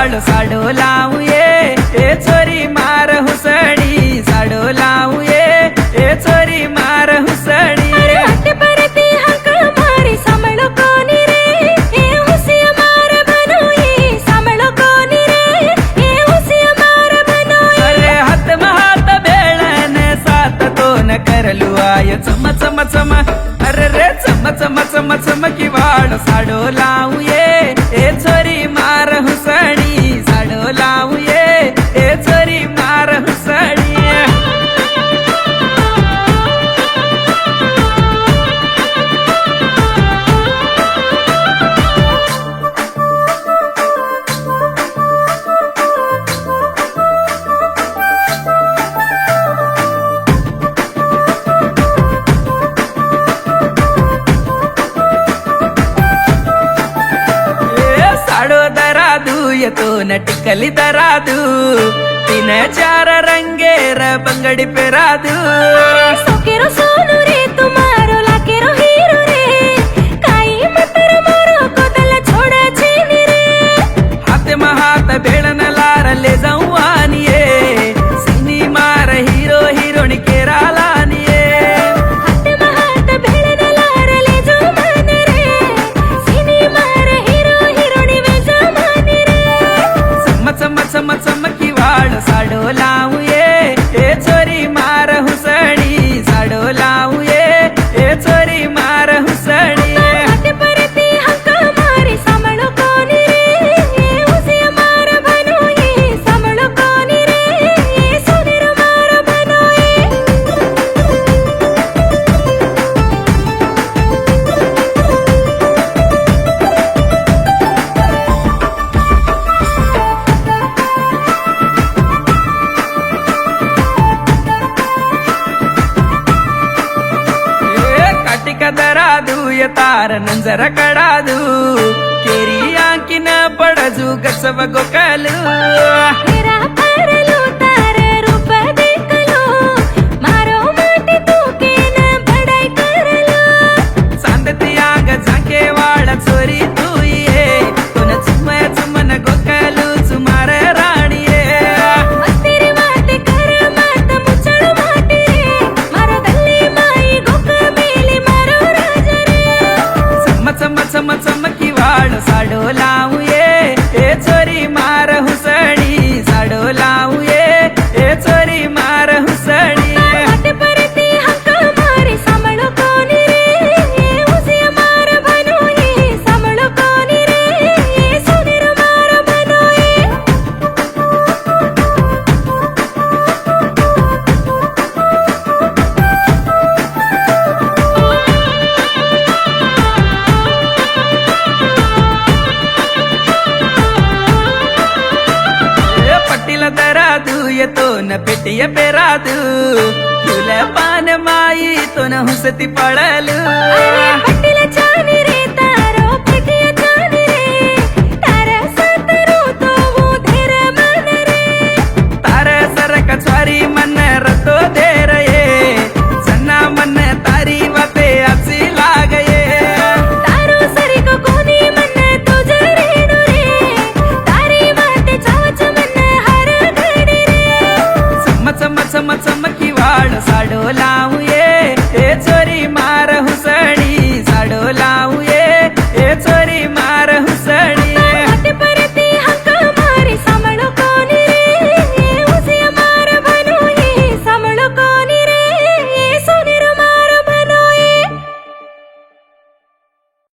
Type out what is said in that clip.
वाळो साडो लावू ए चोरी मार हुसडी साडो लावू ए चोरी मार हुसडी अरे परती हक मारी सांभळो कोणी रे ए हुसिया मार बनोई सांभळो कोणी रे ए हुसिया मार बनोई अरे हात महात बेळन सात तो न करलू आय चम चम चम अरे रे चम चम चम चम की वाळो साडो लावू ए चोरी मार हुसडी साडो लावू ए चोरी मार हुसडी साडो दरादू येतो न टिकली दरादू तीन चार रंगेर बंगडी पेरादू सोकेरो सोनू रे तुम्हारो लाकेरो हीरो रे काई मतर मारो कोदल छोड़ा छेनी रे हाते महात बेळन लारले जाऊ आनिये सिनी मार हिरो हिरोणी केरालानिये हात महात भेळन लारले जो मन रे सिनी मार हिरो हिरोणी वेजा मन रे चम चम चम चम की वाळ साडो लावू ए चोरी मार हुसडी साडो लावू ए चोरी मार हुसडी हात परती हक मारी सांभळो कोणी रे ए हुसिया मार बनोई सांभळो कोणी रे ए सोनेर मार बनोई काटिक दरादू तार नंजर कडादू केरी आंकिन पडजू गचव गोकलू मेरा परलो तार रूप देखलो मारो माटी तू के न बड़ाई करलो चांदती आग झाके वाळ चोरी तू ये तुन चुम चुमन गोकलू चुमार राणीये मस्तीरी माते कर मात मुचळ माटे मारो दल्ली माई गोक मेली मारो राजा रे चम चम चम चम की वाळ साडो लावू ए चोरी मार हुसडी साडो लावू ए चोरी मार हुसडी हात परती हक मारी सांभळो कोणी रे ए हुसिया मार बनोई सांभळो कोणी रे ए सोनेर मार बनोई पट्टीला दरादू येतो न पेटिय पेरादू तुला पान माई तो न हुसती पळलू अरे पट्टीला चानी रे तारो पटिया चानी रे तारा सातरो तो वो धेर मन रे तार सरक स्वारी मन रतो दे